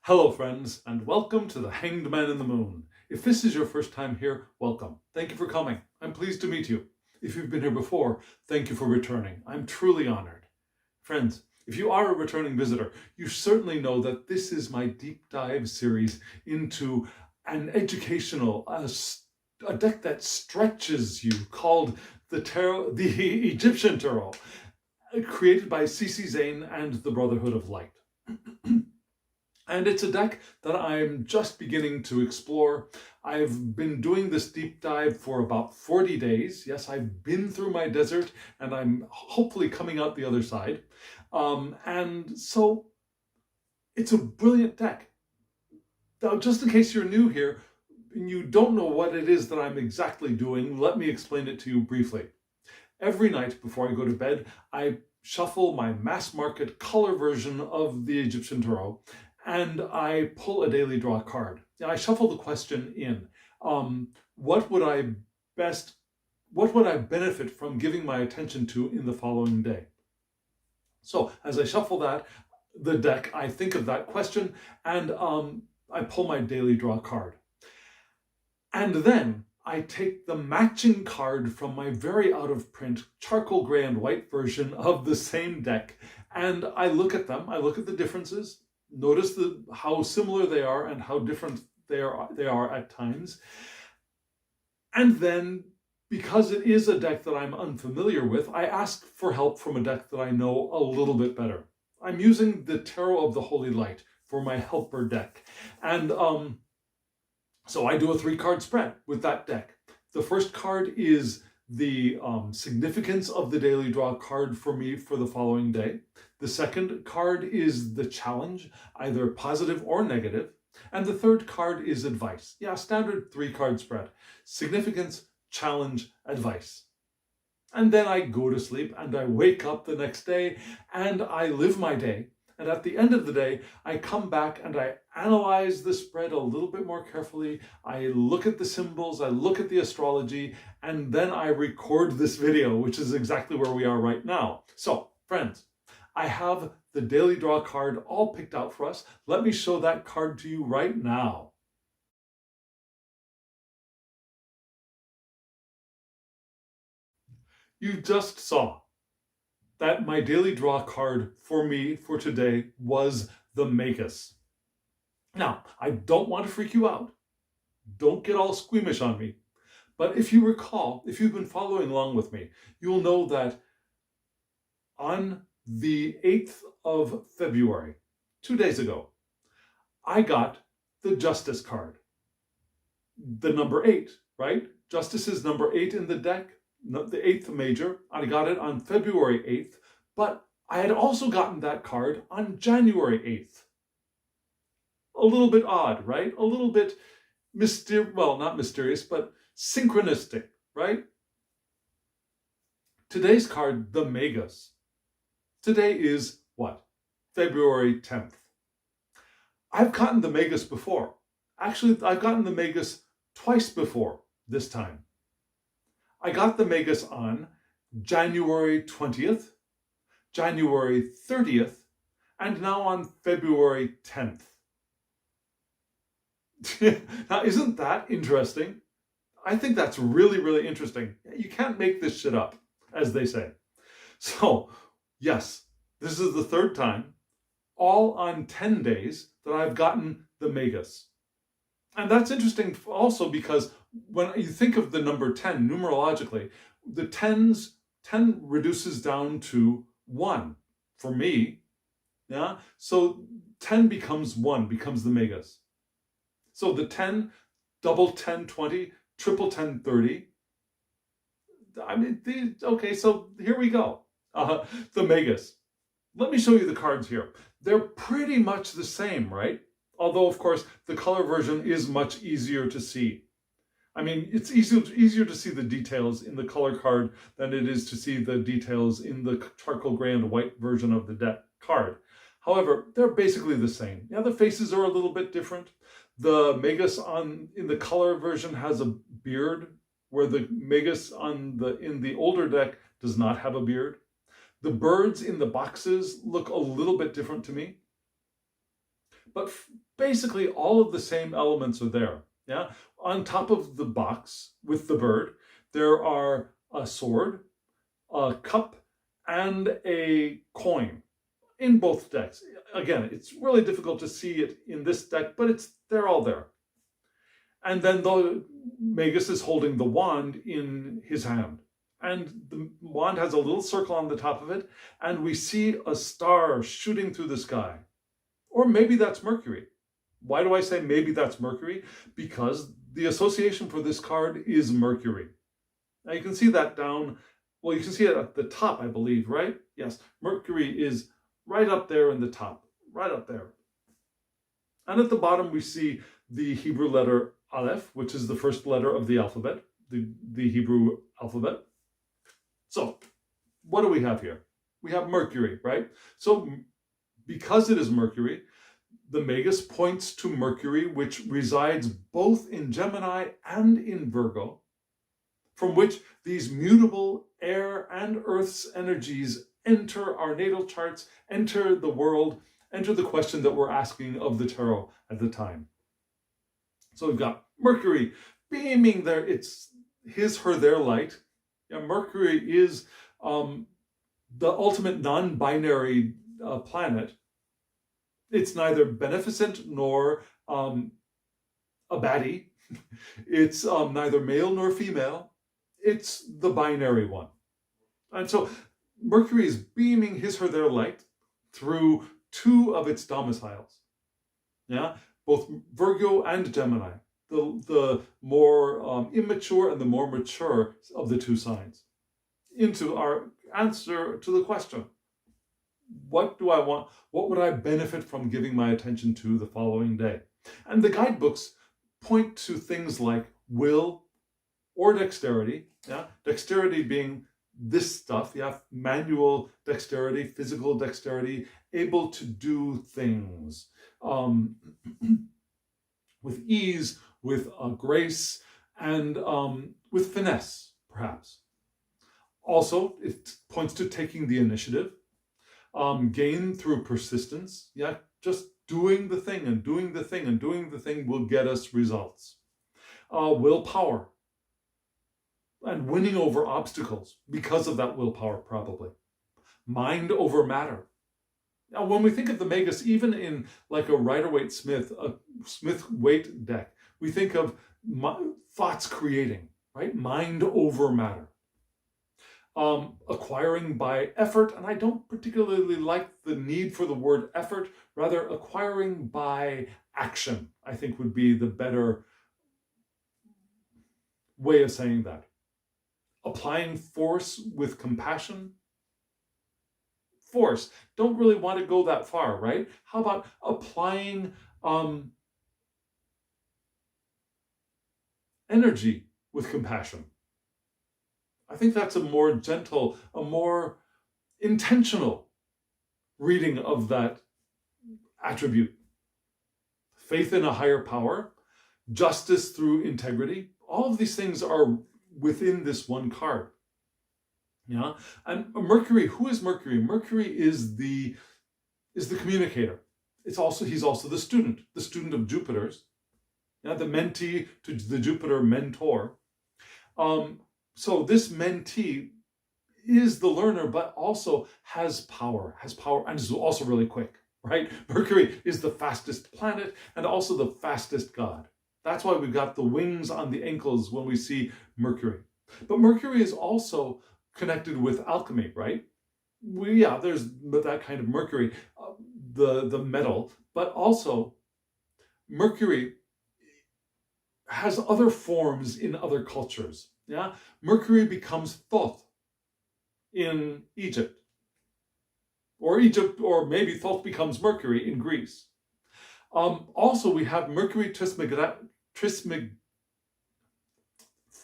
Hello friends, and welcome to the Hanged Man in the Moon. If this is your first time here, welcome. Thank you for coming. I'm pleased to meet you. If you've been here before, thank you for returning. I'm truly honored. Friends, if you are a returning visitor, you certainly know that this is my deep dive series into an educational, a deck that stretches you, called the Egyptian Tarot, created by C.C. Zane and the Brotherhood of Light. And it's a deck that I'm just beginning to explore. I've been doing this deep dive for about 40 days. Yes, I've been through my desert and I'm hopefully coming out the other side. And so it's a brilliant deck. Now, just in case you're new here and you don't know what it is that I'm exactly doing, let me explain it to you briefly. Every night before I go to bed, I shuffle my mass market color version of the Egyptian Tarot, and I pull a daily draw card. I shuffle the question in. What would I benefit from giving my attention to in the following day? So as I shuffle the deck, I think of that question, and I pull my daily draw card. And then I take the matching card from my very out of print charcoal gray and white version of the same deck, and I look at them. I look at the differences. Notice how similar they are and how different they are at times. And then, because it is a deck that I'm unfamiliar with, I ask for help from a deck that I know a little bit better. I'm using the Tarot of the Holy Light for my helper deck. And so I do a 3-card spread with that deck. The first card is the significance of the daily draw card for me for the following day. The second card is the challenge, either positive or negative. And the third card is advice. Yeah, standard 3-card spread. Significance, challenge, advice. And then I go to sleep and I wake up the next day and I live my day. And at the end of the day, I come back and I analyze the spread a little bit more carefully. I look at the symbols, I look at the astrology, and then I record this video, which is exactly where we are right now. So, friends, I have the daily draw card all picked out for us. Let me show that card to you right now. You just saw that my daily draw card for me for today was the Magus. Now, I don't want to freak you out. Don't get all squeamish on me. But if you recall, if you've been following along with me, you'll know that on the 8th of February, 2 days ago, I got the Justice card. The number 8, right? Justice is number 8 in the deck, the 8th major. I got it on February 8th, but I had also gotten that card on January 8th. A little bit odd, right? A little bit well, not mysterious, but synchronistic, right? Today's card, the Magus. Today is what? February 10th. I've gotten the Magus before. Actually, I've gotten the Magus twice before this time. I got the Magus on January 20th, January 30th, and now on February 10th. Now, isn't that interesting? I think that's really, really interesting. You can't make this shit up, as they say. So, yes, this is the third time, all on 10 days, that I've gotten the Magus. And that's interesting also because when you think of the number 10 numerologically, the 10 reduces down to 1 for me. Yeah, so 10 becomes 1, becomes the Magus. So the 10, double 10, 20, triple 10, 30. I mean, okay, so here we go. The Magus. Let me show you the cards here. They're pretty much the same, right? Although, of course, the color version is much easier to see. I mean, it's easier to see the details in the color card than it is to see the details in the charcoal gray and white version of the deck card. However, they're basically the same. Yeah, the faces are a little bit different. The Magus in the color version has a beard, where the Magus in the older deck does not have a beard. The birds in the boxes look a little bit different to me. but basically all of the same elements are there. Yeah, on top of the box with the bird, there are a sword, a cup, and a coin in both decks. Again, it's really difficult to see it in this deck, but they're all there. And then the Magus is holding the wand in his hand. And the wand has a little circle on the top of it, and we see a star shooting through the sky. Or maybe that's Mercury. Why do I say maybe that's Mercury? Because the association for this card is Mercury. Now you can see that down, well, you can see it at the top, I believe, right? Yes, Mercury is right up there in the top, right up there. And at the bottom, we see the Hebrew letter Aleph, which is the first letter of the alphabet, the Hebrew alphabet. So what do we have here? We have Mercury, right? So because it is Mercury, the Magus points to Mercury, which resides both in Gemini and in Virgo, from which these mutable air and Earth's energies enter our natal charts, enter the world, enter the question that we're asking of the tarot at the time. So we've got Mercury beaming there. It's his, her, their light. Yeah, Mercury is the ultimate non-binary planet. It's neither beneficent nor a baddie. It's neither male nor female. It's the binary one. And so Mercury is beaming his, her, their light through two of its domiciles. Yeah, both Virgo and Gemini, the more immature and the more mature of the two signs, into our answer to the question. What do I want? What would I benefit from giving my attention to the following day? And the guidebooks point to things like will or dexterity. Yeah, dexterity being this stuff. Yeah, manual dexterity, physical dexterity, able to do things with ease, with grace, and with finesse, perhaps. Also, it points to taking the initiative. Gain through persistence. Yeah, just doing the thing and doing the thing and doing the thing will get us results. Willpower and winning over obstacles because of that willpower, probably. Mind over matter. Now, when we think of the Magus, even in like a Rider-Waite-Smith, a Smith-Waite deck, we think of thoughts creating, right? Mind over matter. Acquiring by effort, and I don't particularly like the need for the word effort, rather acquiring by action, I think would be the better way of saying that. Applying force with compassion. Force, don't really want to go that far, right? How about applying energy with compassion? I think that's a more gentle, a more intentional reading of that attribute. Faith in a higher power, justice through integrity, all of these things are within this one card. Yeah, and Mercury, who is Mercury? Mercury is the communicator. He's also the student of Jupiter's. Yeah, the mentee to the Jupiter mentor. So this mentee is the learner, but also has power, and is also really quick, right? Mercury is the fastest planet and also the fastest god. That's why we've got the wings on the ankles when we see Mercury. But Mercury is also connected with alchemy, right? There's that kind of Mercury, the metal, but also Mercury has other forms in other cultures. Yeah, Mercury becomes Thoth in Egypt, or maybe Thoth becomes Mercury in Greece. Also, we have Mercury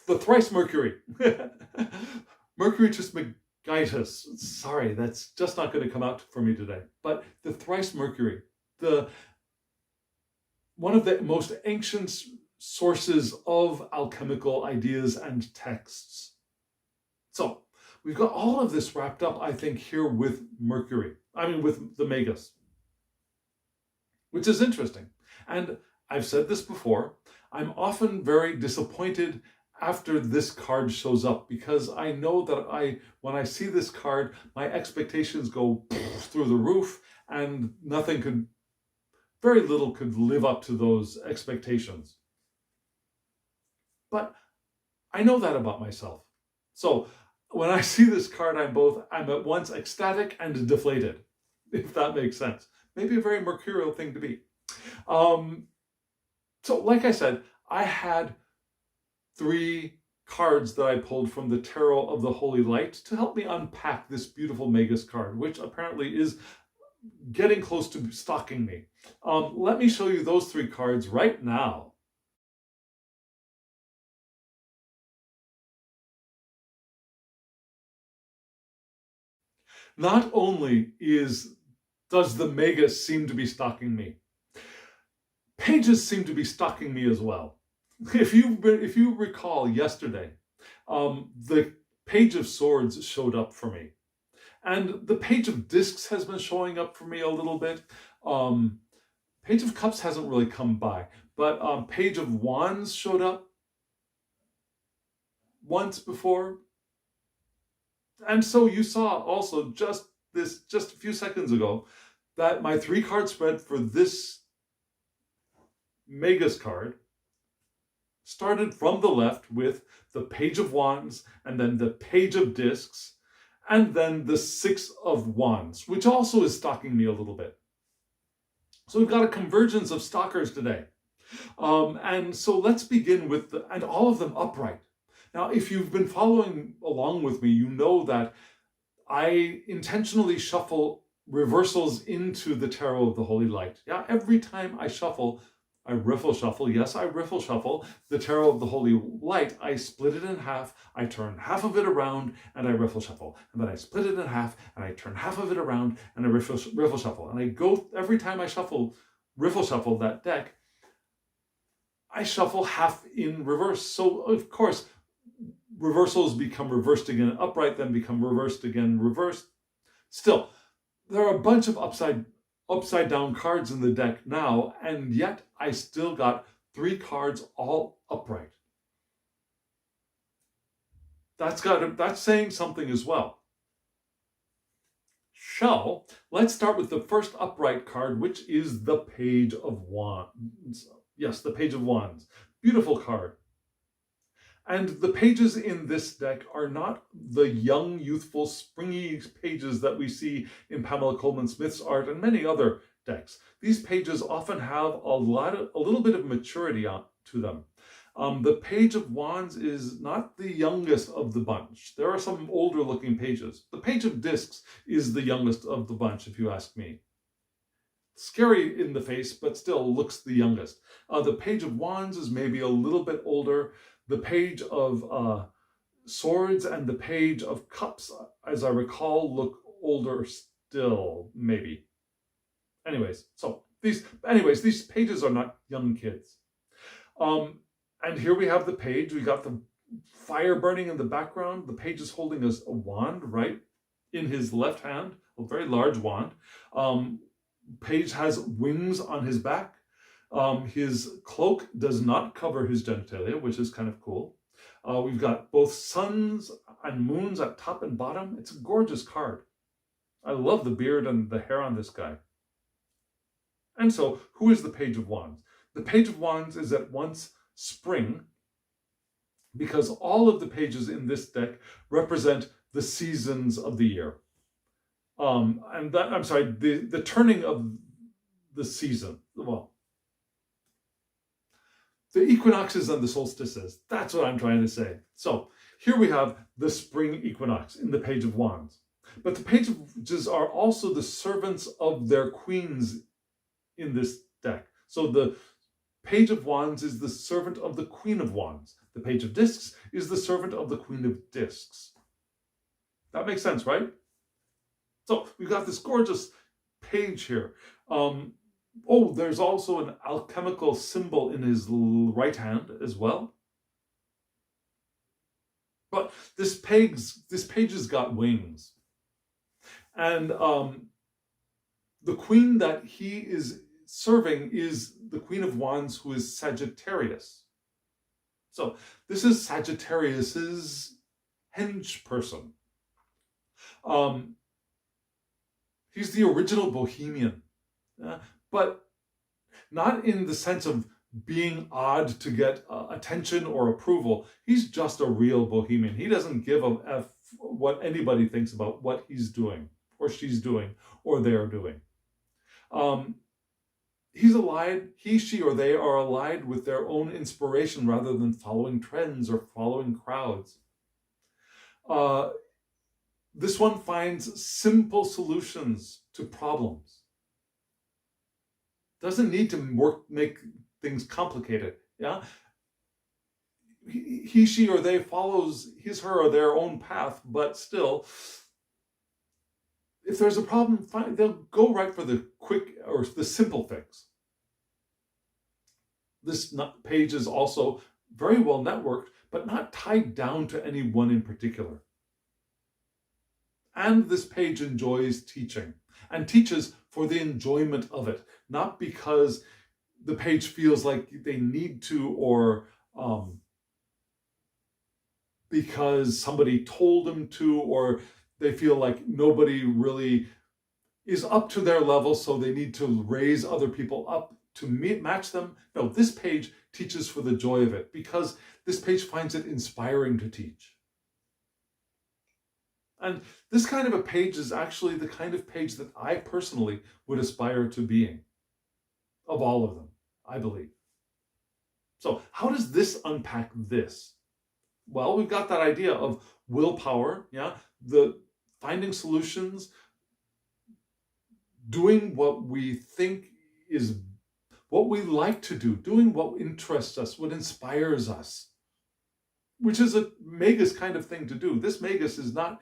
the thrice Mercury, Mercury Trismegistus. Sorry, that's just not going to come out for me today. But the thrice Mercury, one of the most ancient sources of alchemical ideas and texts. So we've got all of this wrapped up, I think, here with Mercury. With the Magus. which is interesting. And I've said this before, I'm often very disappointed after this card shows up because I know that when I see this card, my expectations go through the roof and very little could live up to those expectations. But I know that about myself. So when I see this card, I'm at once ecstatic and deflated, if that makes sense. Maybe a very mercurial thing to be. So like I said, I had 3 cards that I pulled from the Tarot of the Holy Light to help me unpack this beautiful Magus card, which apparently is getting close to stalking me. Let me show you those 3 cards right now. Not only does the Magus seem to be stalking me, pages seem to be stalking me as well. If you recall yesterday, the Page of Swords showed up for me. And the Page of Discs has been showing up for me a little bit. Page of Cups hasn't really come by, but Page of Wands showed up once before. And so you saw also just a few seconds ago that my 3 card spread for this Magus card started from the left with the Page of Wands and then the Page of Discs and then the 6 of Wands, which also is stalking me a little bit. So we've got a convergence of stalkers today. And so let's begin with and all of them upright. Now, if you've been following along with me, you know that I intentionally shuffle reversals into the Tarot of the Holy Light. Yeah, every time I shuffle, I riffle shuffle. Yes, I riffle shuffle the Tarot of the Holy Light. I split it in half. I turn half of it around and I riffle shuffle. And then I split it in half and I turn half of it around and I riffle shuffle. And I go, every time I riffle shuffle that deck, I shuffle half in reverse. So of course, reversals become reversed again upright, then become reversed again reversed. Still, there are a bunch of upside down cards in the deck now, and yet I still got 3 cards all upright. That's saying something as well. So let's start with the first upright card, which is the Page of Wands. Yes, the Page of Wands. Beautiful card. And the pages in this deck are not the young, youthful, springy pages that we see in Pamela Coleman Smith's art and many other decks. These pages often have a little bit of maturity to them. The Page of Wands is not the youngest of the bunch. There are some older looking pages. The Page of Discs is the youngest of the bunch, if you ask me. Scary in the face, but still looks the youngest. The Page of Wands is maybe a little bit older. The Page of Swords and the Page of Cups, as I recall, look older still, maybe. Anyways, these pages are not young kids. And here we have the page. We got the fire burning in the background. The page is holding a wand, right, in his left hand, a very large wand. Page has wings on his back. His cloak does not cover his genitalia, which is kind of cool. We've got both suns and moons at top and bottom. It's a gorgeous card. I love the beard and the hair on this guy. And so, who is the Page of Wands? The Page of Wands is at once spring, because all of the pages in this deck represent the seasons of the year. The turning of the season. Well, the equinoxes and the solstices. That's what I'm trying to say. So here we have the spring equinox in the Page of Wands. But the pages are also the servants of their queens in this deck. So the Page of Wands is the servant of the Queen of Wands. The Page of Discs is the servant of the Queen of Discs. That makes sense, right? So we've got this gorgeous page here. There's also an alchemical symbol in his right hand as well. But this page has got wings. And the queen that he is serving is the Queen of Wands, who is Sagittarius. So this is Sagittarius's henge person. He's the original bohemian, but not in the sense of being odd to get attention or approval. He's just a real bohemian. He doesn't give a F what anybody thinks about what he's doing, or she's doing, or they're doing. He's allied, he, she, or they are allied with their own inspiration rather than following trends or following crowds. This one finds simple solutions to problems. Doesn't need to make things complicated. Yeah, he, she, or they follows his, her, or their own path, but still, if there's a problem, fine, they'll go right for the quick or the simple fix. This page is also very well networked, but not tied down to any one in particular. And this page enjoys teaching, and teaches for the enjoyment of it, not because the page feels like they need to, or because somebody told them to, or they feel like nobody really is up to their level, so they need to raise other people up to match them. No, this page teaches for the joy of it, because this page finds it inspiring to teach. And this kind of a page is actually the kind of page that I personally would aspire to being, of all of them, I believe. So how does this unpack this? Well, we've got that idea of willpower, yeah, the finding solutions, doing what we think is what we like to do, doing what interests us, what inspires us, which is a Magus kind of thing to do. This Magus is not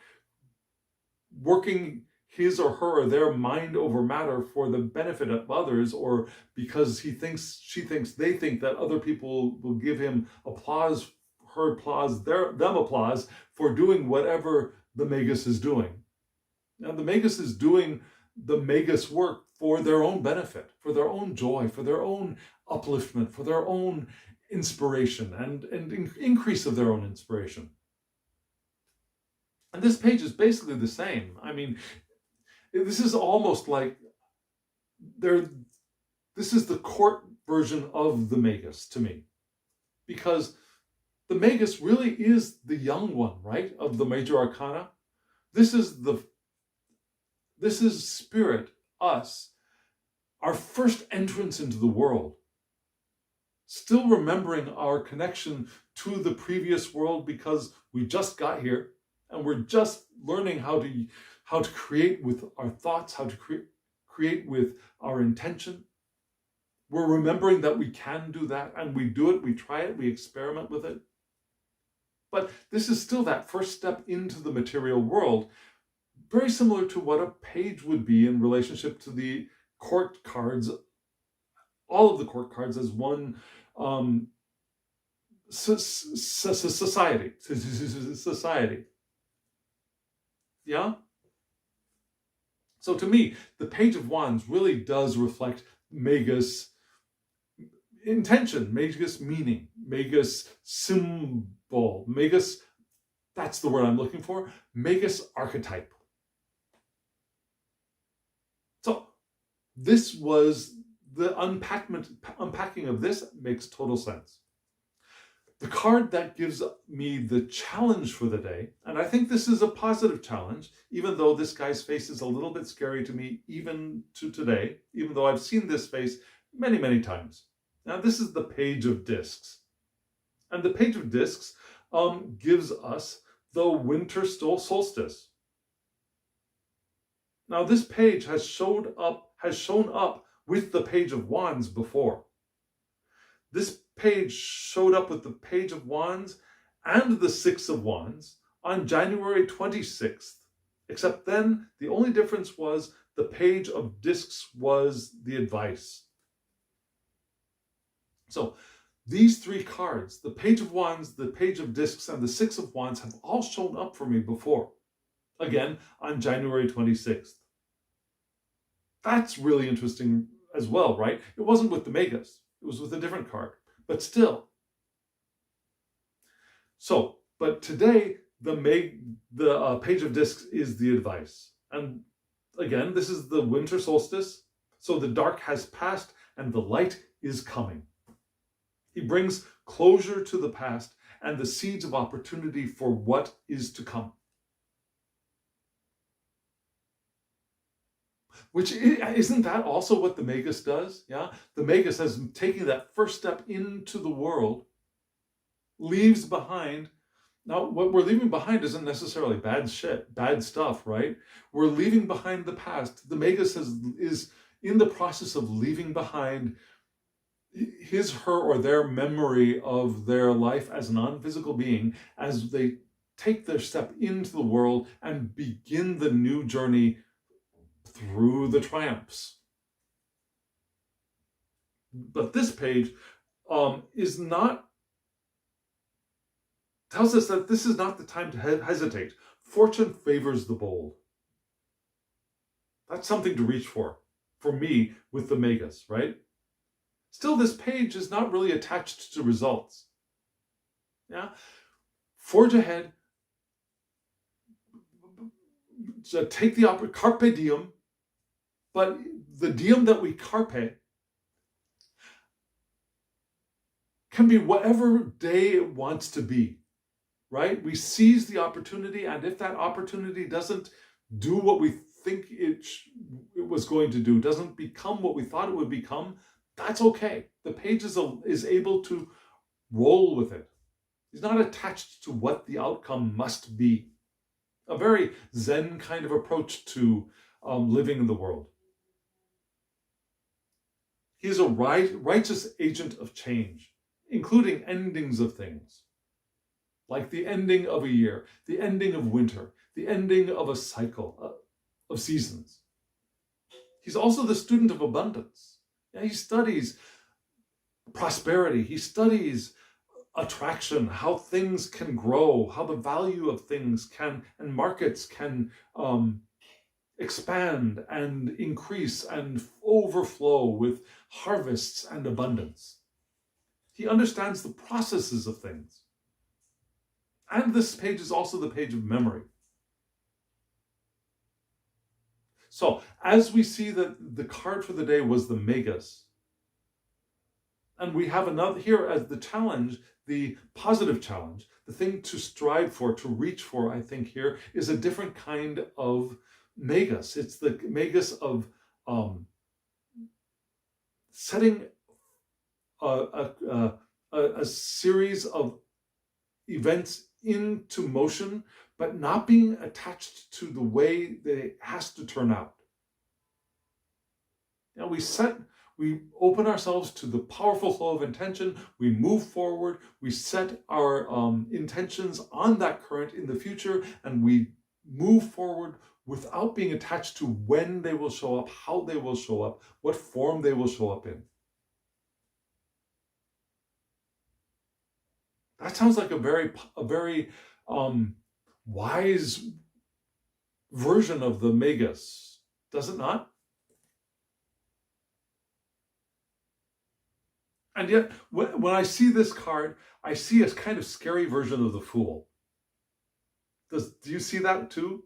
working his or her or their mind over matter for the benefit of others, or because he thinks, she thinks, they think that other people will give him applause, her applause, them applause for doing whatever the Magus is doing. Now, the Magus is doing the Magus work for their own benefit, for their own joy, for their own upliftment, for their own inspiration and increase of their own inspiration. And this page is basically the same. I mean, this is almost like this is the court version of the Magus to me, because the Magus really is the young one, right, of the major arcana. This is spirit, us, our first entrance into the world. Still remembering our connection to the previous world, because we just got here and we're just learning how to create with our thoughts, how to create with our intention. We're remembering that we can do that, and we do it, we try it, we experiment with it. But this is still that first step into the material world, very similar to what a page would be in relationship to the court cards, all of the court cards as one society. Yeah? So to me, the Page of Wands really does reflect Magus intention, Magus meaning, Magus symbol, Magus, that's the word I'm looking for, Magus archetype. So this was the unpacking of this makes total sense. The card that gives me the challenge for the day, and I think this is a positive challenge, even though this guy's face is a little bit scary to me, even to today, even though I've seen this face many, many times. Now, this is the Page of Discs. And the Page of Discs gives us the winter solstice. Now, this page has shown up with the Page of Wands before. This page showed up with the Page of Wands and the Six of Wands on January 26th. Except then, the only difference was the Page of Discs was the advice. So these three cards, the Page of Wands, the Page of Discs, and the Six of Wands, have all shown up for me before. Again, on January 26th. That's really interesting as well, right? It wasn't with the Magus. It was with a different card, but still. So, but today, the Page of Discs is the advice. And again, this is the winter solstice. So the dark has passed and the light is coming. He brings closure to the past and the seeds of opportunity for what is to come. Which isn't that also what the Magus does? Yeah, the Magus has taken that first step into the world, leaves behind. Now, what we're leaving behind isn't necessarily bad stuff, right? We're leaving behind the past. The Magus is in the process of leaving behind his, her, or their memory of their life as a non-physical being as they take their step into the world and begin the new journey through the triumphs. But this page tells us that this is not the time to hesitate. Fortune favors the bold. That's something to reach for me, with the Magus, right? Still, this page is not really attached to results. Yeah? Forge ahead. So take the carpe diem, but the diem that we carpe can be whatever day it wants to be, right? We seize the opportunity, and if that opportunity doesn't do what we think it was going to do, doesn't become what we thought it would become, that's okay. The page is able to roll with it. He's not attached to what the outcome must be. A very Zen kind of approach to living in the world. He is a righteous agent of change, including endings of things, like the ending of a year, the ending of winter, the ending of a cycle of seasons. He's also the student of abundance. Yeah, he studies prosperity. He studies attraction, how things can grow, how the value of things can, and markets can expand and increase and overflow with harvests and abundance. He understands the processes of things. And this page is also the page of memory. So, as we see that the card for the day was the Magus, and we have another here as the challenge, the positive challenge, the thing to strive for, to reach for, I think here, is a different kind of Magus. It's the Magus of setting a series of events into motion, but not being attached to the way that it has to turn out. Now we open ourselves to the powerful flow of intention, we move forward, we set our intentions on that current in the future, and we move forward without being attached to when they will show up, how they will show up, what form they will show up in. That sounds like a very wise version of the Magus, does it not? And yet, when I see this card, I see a kind of scary version of the Fool. Do you see that too?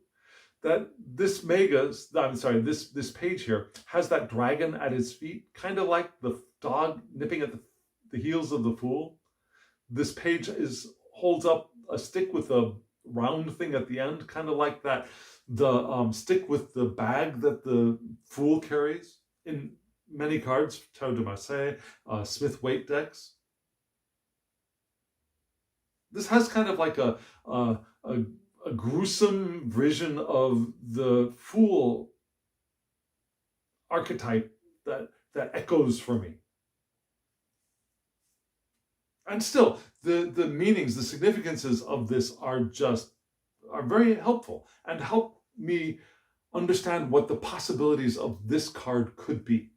That this this page here has that dragon at his feet, kind of like the dog nipping at the heels of the Fool. This page holds up a stick with a round thing at the end, kind of like that, the stick with the bag that the Fool carries in many cards, Tarot de Marseille, Smith-Waite decks. This has kind of like a gruesome vision of the Fool archetype that echoes for me. And still, the meanings, the significances of this are very helpful and help me understand what the possibilities of this card could be.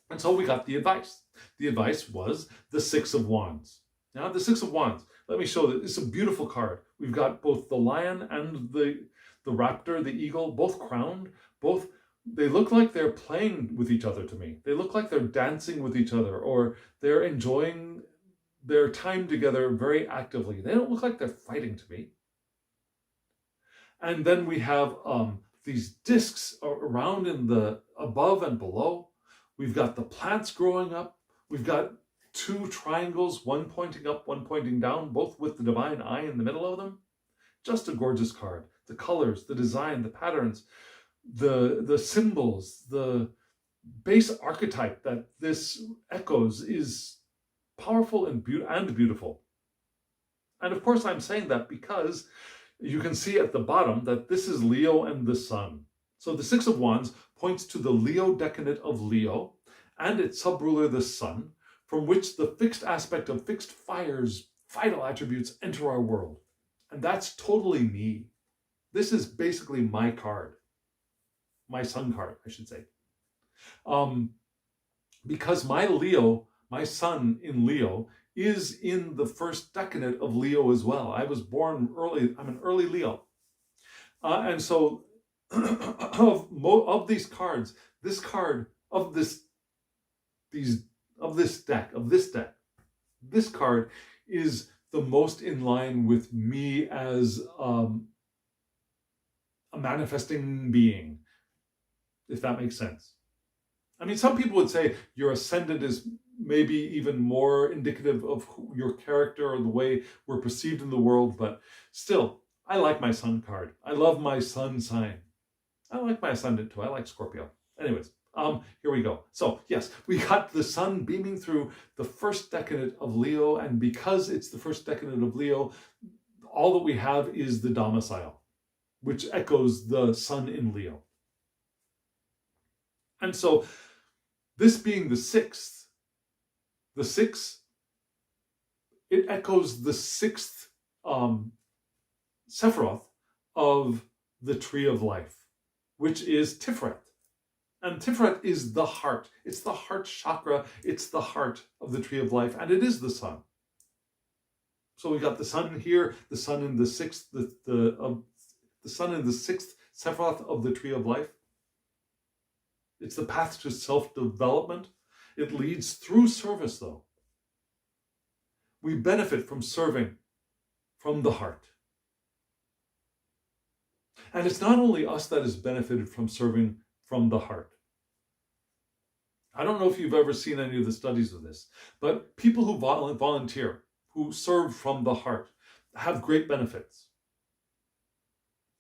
And so we got the advice. The advice was the Six of Wands. Now, the Six of Wands, let me show that it's a beautiful card. We've got both the lion and the raptor, the eagle, both crowned, both They look like they're playing with each other to me. They look like they're dancing with each other, or they're enjoying their time together very actively. They don't look like they're fighting to me. And then we have these discs around in the above and below. We've got the plants growing up. We've got two triangles, one pointing up, one pointing down, both with the divine eye in the middle of them. Just a gorgeous card. The colors, the design, the patterns, the symbols, the base archetype that this echoes is powerful and beautiful. And of course, I'm saying that because you can see at the bottom that this is Leo and the Sun. So the Six of Wands points to the Leo decadent of Leo and its subruler, the Sun, from which the fixed aspect of fixed fires, vital attributes enter our world. And that's totally me. This is basically my card. My Sun card, I should say. Because my Sun in Leo, is in the first decadent of Leo as well. I was born early. I'm an early Leo. And so of these cards, this card of this deck, this card is the most in line with me as a manifesting being, if that makes sense. I mean, some people would say your ascendant is maybe even more indicative of your character or the way we're perceived in the world, but still, I like my Sun card. I love my Sun sign. I like my ascendant too. I like Scorpio. Anyways, here we go. So yes, we got the Sun beaming through the first decadent of Leo, and because it's the first decadent of Leo, all that we have is the domicile, which echoes the Sun in Leo. And so this being the sixth, it echoes the sixth Sephiroth of the Tree of Life, which is Tiferet. And Tiferet is the heart. It's the heart chakra. It's the heart of the Tree of Life, and it is the Sun. So we got the Sun here, the Sun in the sixth, the Sun in the sixth Sephiroth of the Tree of Life. It's the path to self-development. It leads through service, though. We benefit from serving from the heart. And it's not only us that has benefited from serving from the heart. I don't know if you've ever seen any of the studies of this, but people who volunteer, who serve from the heart, have great benefits.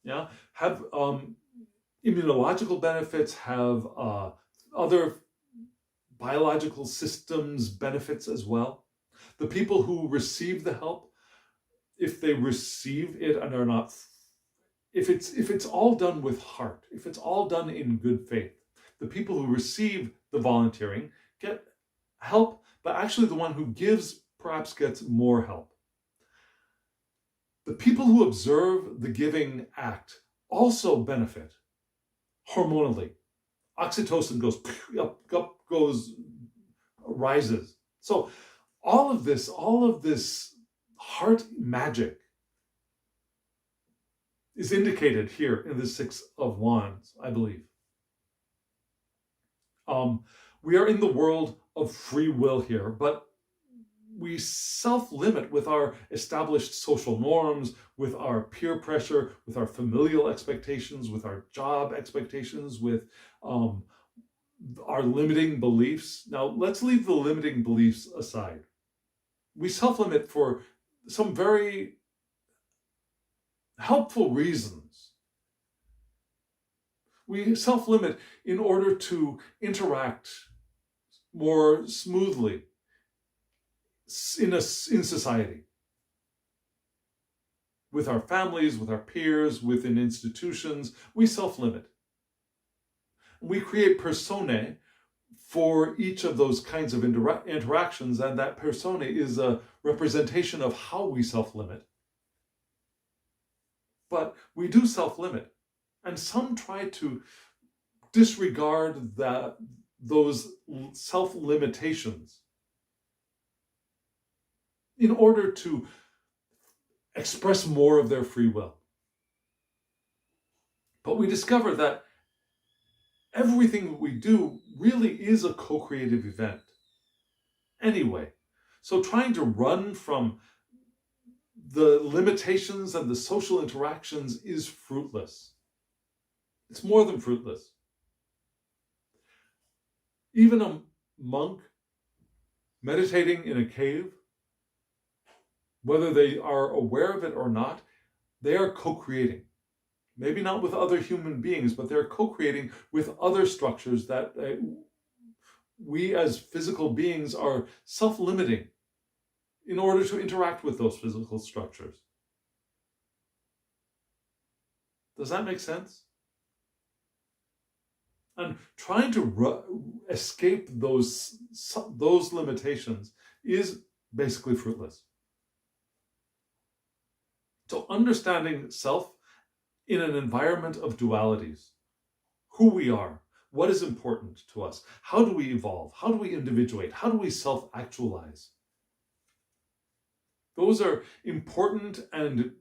Yeah, have immunological benefits, have other biological systems benefits as well. The people who receive the help, if they receive it and are not, if it's all done with heart, if it's all done in good faith, the people who receive the volunteering get help, but actually the one who gives perhaps gets more help. The people who observe the giving act also benefit hormonally. Oxytocin rises. So all of this heart magic is indicated here in the Six of Wands, I believe. We are in the world of free will here, but we self-limit with our established social norms, with our peer pressure, with our familial expectations, with our job expectations, with our limiting beliefs. Now, let's leave the limiting beliefs aside. We self-limit for some very helpful reasons. We self-limit in order to interact more smoothly in society, with our families, with our peers, within institutions. We self-limit. We create personae for each of those kinds of interactions, and that persona is a representation of how we self-limit. But we do self-limit, and some try to disregard those self-limitations in order to express more of their free will. But we discover that everything that we do really is a co-creative event anyway. So trying to run from the limitations and the social interactions is fruitless. It's more than fruitless. Even a monk meditating in a cave, whether they are aware of it or not, they are co-creating. Maybe not with other human beings, but they're co-creating with other structures that we as physical beings are self-limiting in order to interact with those physical structures. Does that make sense? And trying to escape those limitations is basically fruitless. So understanding self in an environment of dualities, who we are, what is important to us, how do we evolve, how do we individuate, how do we self-actualize? Those are important and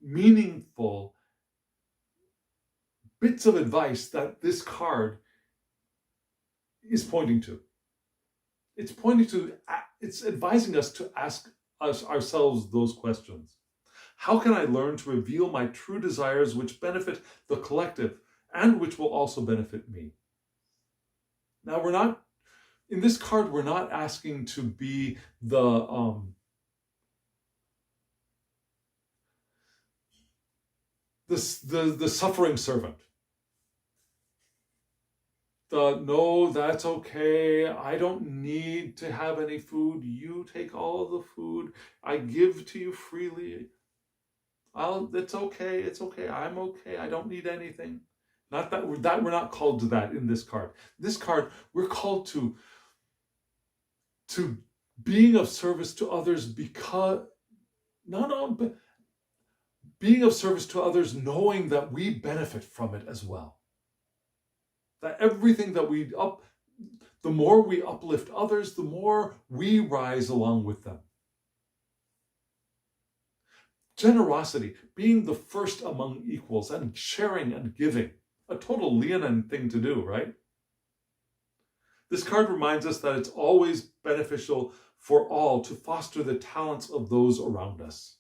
meaningful bits of advice that this card is pointing to. It's advising us to ask ourselves those questions. How can I learn to reveal my true desires which benefit the collective and which will also benefit me? Now, in this card, we're not asking to be the suffering servant. No, that's okay. I don't need to have any food. You take all the food. I give to you freely. It's okay. It's okay. I'm okay. I don't need anything. Not that we're not called to that in this card. This card, we're called to being of service to others because being of service to others, knowing that we benefit from it as well. That everything that the more we uplift others, the more we rise along with them. Generosity, being the first among equals and sharing and giving. A total Leonine thing to do, right? This card reminds us that it's always beneficial for all to foster the talents of those around us.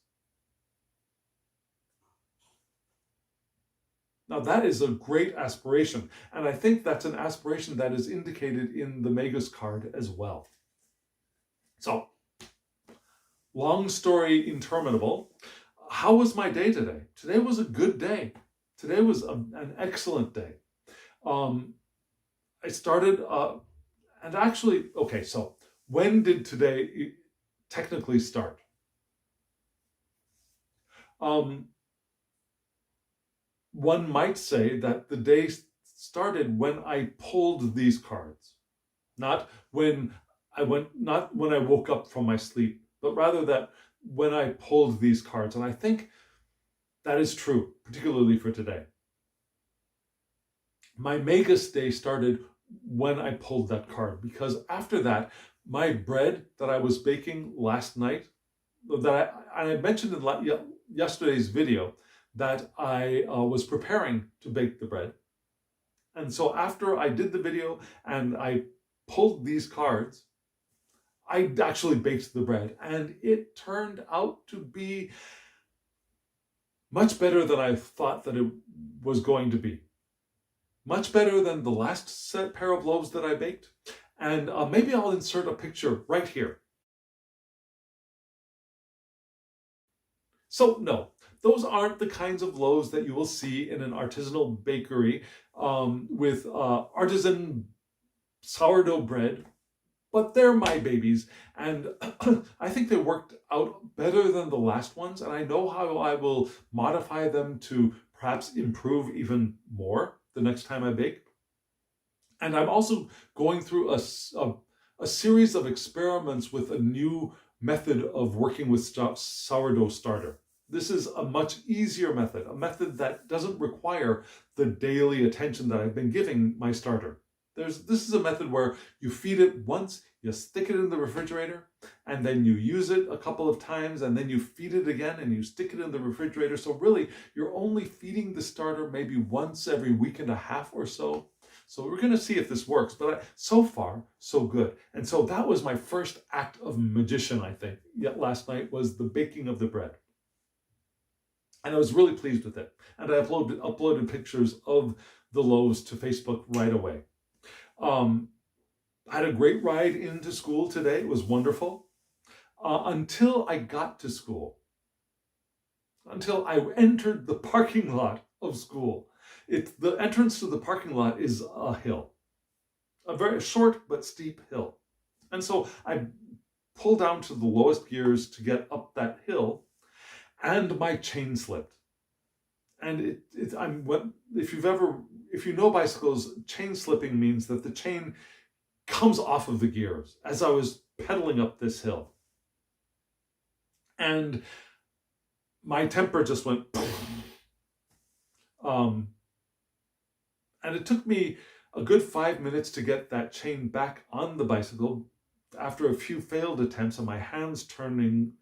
Now that is a great aspiration, and I think that's an aspiration that is indicated in the Magus card as well. So, long story interminable. How was my day today? Today was a good day. Today was an excellent day. I started, and actually, okay, so when did today technically start? One might say that the day started when I pulled these cards, not when I woke up from my sleep, but rather that when I pulled these cards. And I think that is true, particularly for today. My Magus day started when I pulled that card, because after that, my bread that I was baking last night, I mentioned in yesterday's video that I was preparing to bake the bread. And so after I did the video and I pulled these cards, I actually baked the bread, and it turned out to be much better than I thought that it was going to be. Much better than the last pair of loaves that I baked. And maybe I'll insert a picture right here. So no, those aren't the kinds of loaves that you will see in an artisanal bakery with artisan sourdough bread, but they're my babies, and I think they worked out better than the last ones, and I know how I will modify them to perhaps improve even more the next time I bake. And I'm also going through a series of experiments with a new method of working with sourdough starter. This is a much easier method, a method that doesn't require the daily attention that I've been giving my starter. This is a method where you feed it once, you stick it in the refrigerator, and then you use it a couple of times, and then you feed it again and you stick it in the refrigerator. So really, you're only feeding the starter maybe once every week and a half or so. So we're going to see if this works. But so far, so good. And so that was my first act of magician, I think, yet last night, was the baking of the bread. And I was really pleased with it. And I uploaded pictures of the loaves to Facebook right away. I had a great ride into school today. It was wonderful. Until I got to school. Until I entered the parking lot of school. The entrance to the parking lot is a hill. A very short but steep hill. And so I pulled down to the lowest gears to get up that hill, and my chain slipped. And if you know bicycles, chain slipping means that the chain comes off of the gears as I was pedaling up this hill. And my temper just went, and it took me a good 5 minutes to get that chain back on the bicycle after a few failed attempts and my hands turning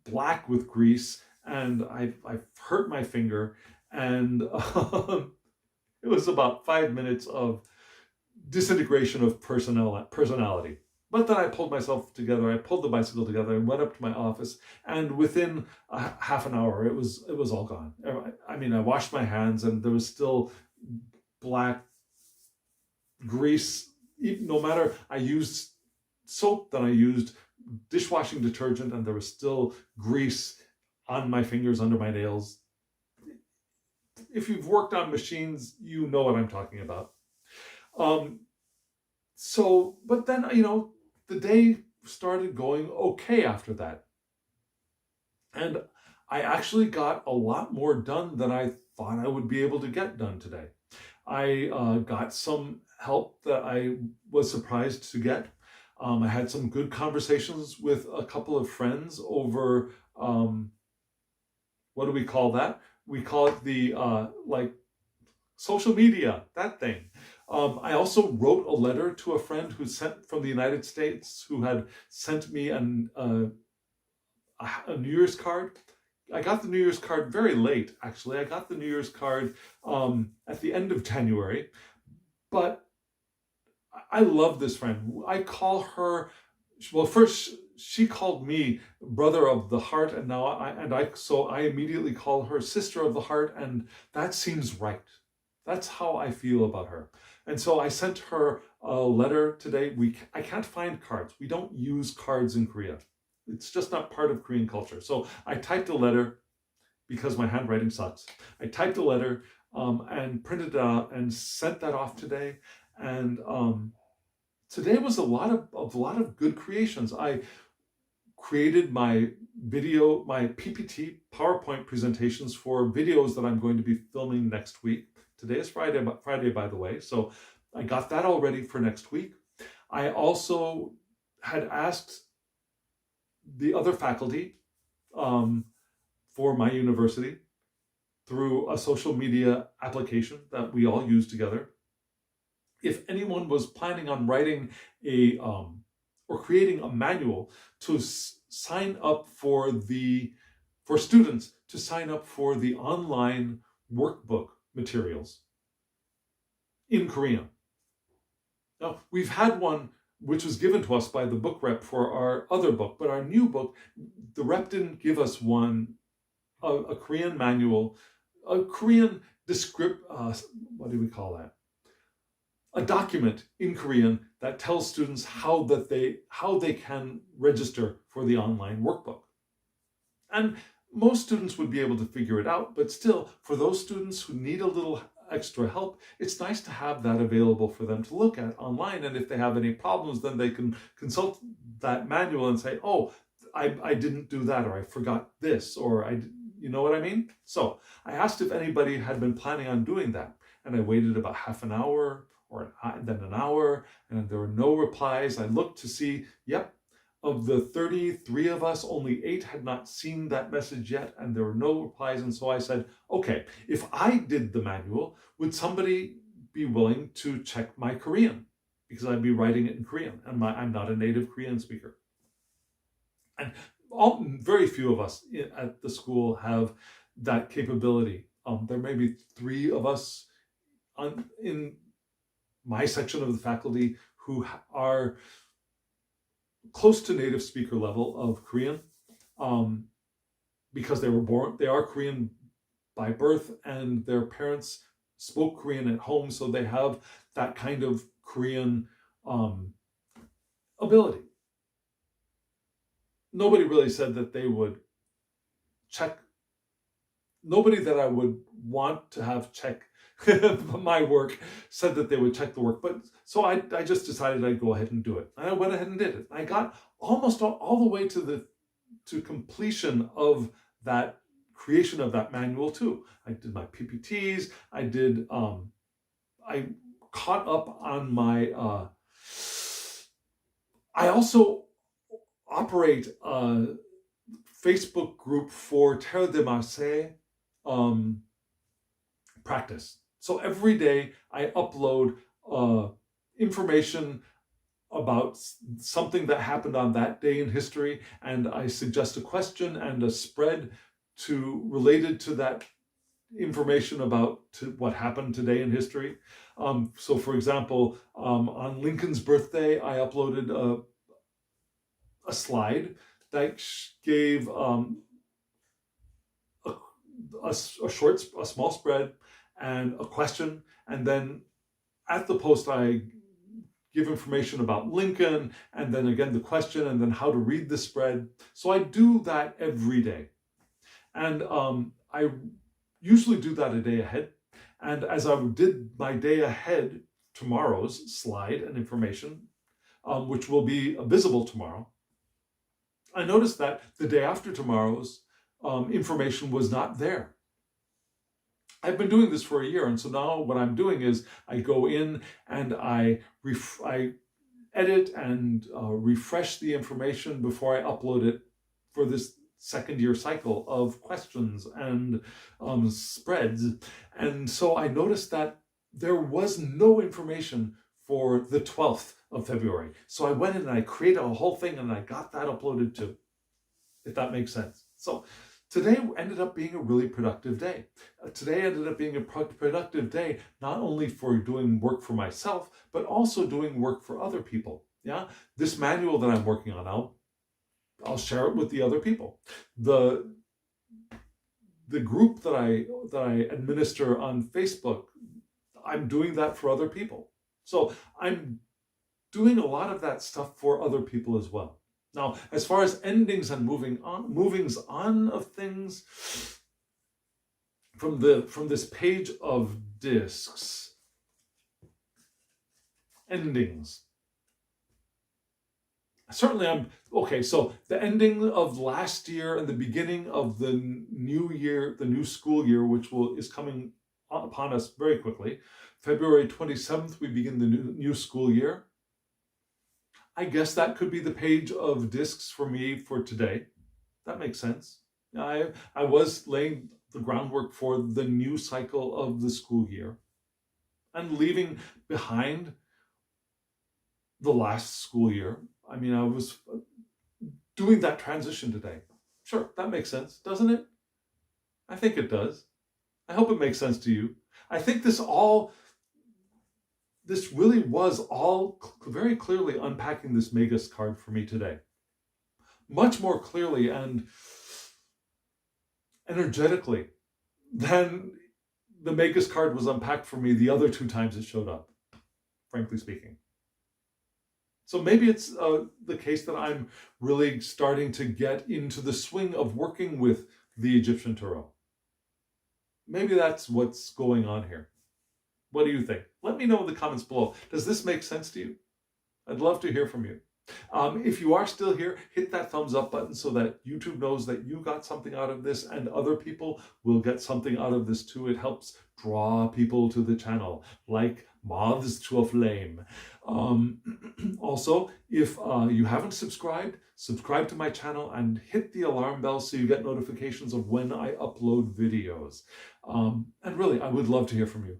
black with grease, and I hurt my finger, and it was about 5 minutes of disintegration of personality. But then I pulled myself together, I pulled the bicycle together and went up to my office, and within half an hour it was all gone. I mean, I washed my hands and there was still black grease. No matter, I used soap, then I used dishwashing detergent, and there was still grease on my fingers, under my nails. If you've worked on machines, you know what I'm talking about. But then, the day started going okay after that. And I actually got a lot more done than I thought I would be able to get done today. I got some help that I was surprised to get. I had some good conversations with a couple of friends over, what do we call that? We call it the, social media, that thing. I also wrote a letter to a friend who sent from the United States, who had sent me a New Year's card. I got the New Year's card very late, actually. I got the New Year's card at the end of January. But I love this friend. I call her, well, first she called me brother of the heart, and now I immediately call her sister of the heart, and that seems right. That's how I feel about her. And so I sent her a letter today. I can't find cards. We don't use cards in Korea. It's just not part of Korean culture. So I typed a letter, because my handwriting sucks. I typed a letter and printed it out and sent that off today. And today was a lot of good creations. I created my PPT PowerPoint presentations for videos that I'm going to be filming next week. Today is Friday, by the way, so I got that all ready for next week. I also had asked the other faculty for my university through a social media application that we all use together, if anyone was planning on writing or creating a manual to sign up for students to sign up for the online workbook materials in Korean. Now, we've had one which was given to us by the book rep for our other book, but our new book, the rep didn't give us one, a Korean manual, a Korean what do we call that? A document in Korean that tells students how they can register for the online workbook. And most students would be able to figure it out, but still, for those students who need a little extra help, it's nice to have that available for them to look at online. And if they have any problems, then they can consult that manual and say, oh, I didn't do that, or I forgot this, or you know what I mean? So I asked if anybody had been planning on doing that, and I waited about half an hour, and then an hour, and there were no replies. I looked to see, yep, of the 33 of us, only 8 had not seen that message yet, and there were no replies. And so I said, okay, if I did the manual, would somebody be willing to check my Korean? Because I'd be writing it in Korean, and I'm not a native Korean speaker. And very few of us at the school have that capability. There may be 3 of us in my section of the faculty who are close to native speaker level of Korean, because they are Korean by birth, and their parents spoke Korean at home, so they have that kind of Korean ability. Nobody really said that they would check. Nobody that I would want to have check my work said that they would check the work. But so I just decided I'd go ahead and do it. And I went ahead and did it. I got almost all the way to completion of that creation of that manual too. I did my PPTs. I caught up on my, I also operate a Facebook group for Terre de Marseille practice. So every day I upload information about something that happened on that day in history, and I suggest a question and a spread related to that information about what happened today in history. So for example, on Lincoln's birthday, I uploaded a slide that gave a small spread and a question, and then at the post I give information about Lincoln, and then again the question, and then how to read the spread. So I do that every day, and I usually do that a day ahead. And as I did my day ahead, tomorrow's slide and information, which will be visible tomorrow, I noticed that the day after tomorrow's information was not there. I've been doing this for a year, and so now what I'm doing is I go in and I edit and refresh the information before I upload it for this second year cycle of questions and spreads. And so I noticed that there was no information for the 12th of February. So I went in and I created a whole thing, and I got that uploaded too, if that makes sense. So today ended up being a really productive day. Today ended up being a productive day, not only for doing work for myself, but also doing work for other people. Yeah, this manual that I'm working on, I'll share it with the other people. The group that I administer on Facebook, I'm doing that for other people. So I'm doing a lot of that stuff for other people as well. Now, as far as endings and movings on of things, from this page of discs, endings. Certainly I'm okay. So the ending of last year and the beginning of the new year, the new school year, which is coming upon us very quickly. February 27th, we begin the new school year. I guess that could be the page of discs for me for today. That makes sense. I was laying the groundwork for the new cycle of the school year and leaving behind the last school year. I mean, I was doing that transition today. Sure, that makes sense, doesn't it? I think it does. I hope it makes sense to you. I think this really was all very clearly unpacking this Magus card for me today. Much more clearly and energetically than the Magus card was unpacked for me the other two times it showed up, frankly speaking. So maybe it's the case that I'm really starting to get into the swing of working with the Egyptian Tarot. Maybe that's what's going on here. What do you think? Let me know in the comments below. Does this make sense to you? I'd love to hear from you. If you are still here, hit that thumbs up button so that YouTube knows that you got something out of this, and other people will get something out of this too. It helps draw people to the channel, like moths to a flame. Also, if you haven't subscribed, subscribe to my channel and hit the alarm bell so you get notifications of when I upload videos. And really, I would love to hear from you.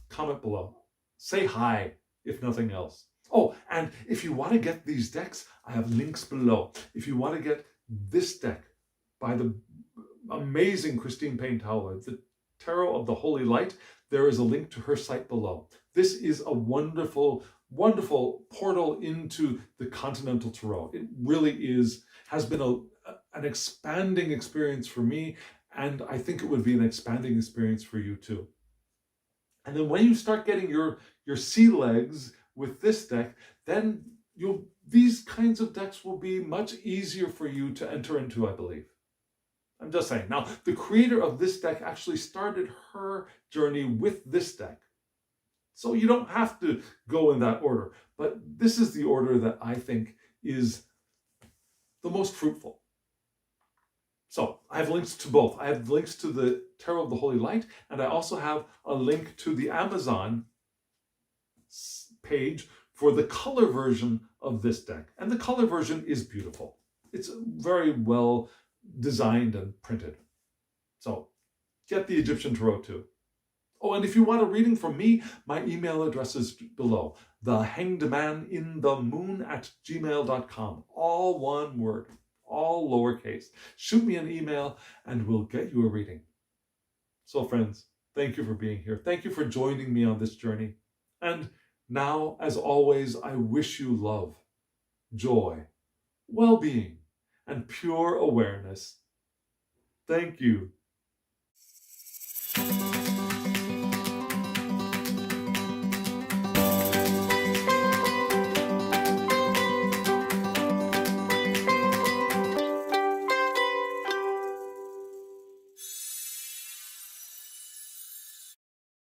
Comment below. Say hi, if nothing else. Oh, and if you want to get these decks, I have links below. If you want to get this deck by the amazing Christine Payne-Towler, the Tarot of the Holy Light, there is a link to her site below. This is a wonderful, wonderful portal into the continental tarot. It really has been an expanding experience for me, and I think it would be an expanding experience for you too. And then when you start getting your sea legs with this deck, then these kinds of decks will be much easier for you to enter into, I believe. I'm just saying. Now, the creator of this deck actually started her journey with this deck. So you don't have to go in that order. But this is the order that I think is the most fruitful. So I have links to both. I have links to the Tarot of the Holy Light, and I also have a link to the Amazon page for the color version of this deck. And the color version is beautiful. It's very well designed and printed. So get the Egyptian Tarot too. Oh, and if you want a reading from me, my email address is below. thehangedmaninthemoon@gmail.com. All one word, all lowercase. Shoot me an email and we'll get you a reading. So friends, thank you for being here. Thank you for joining me on this journey. And now, as always, I wish you love, joy, well-being, and pure awareness. Thank you.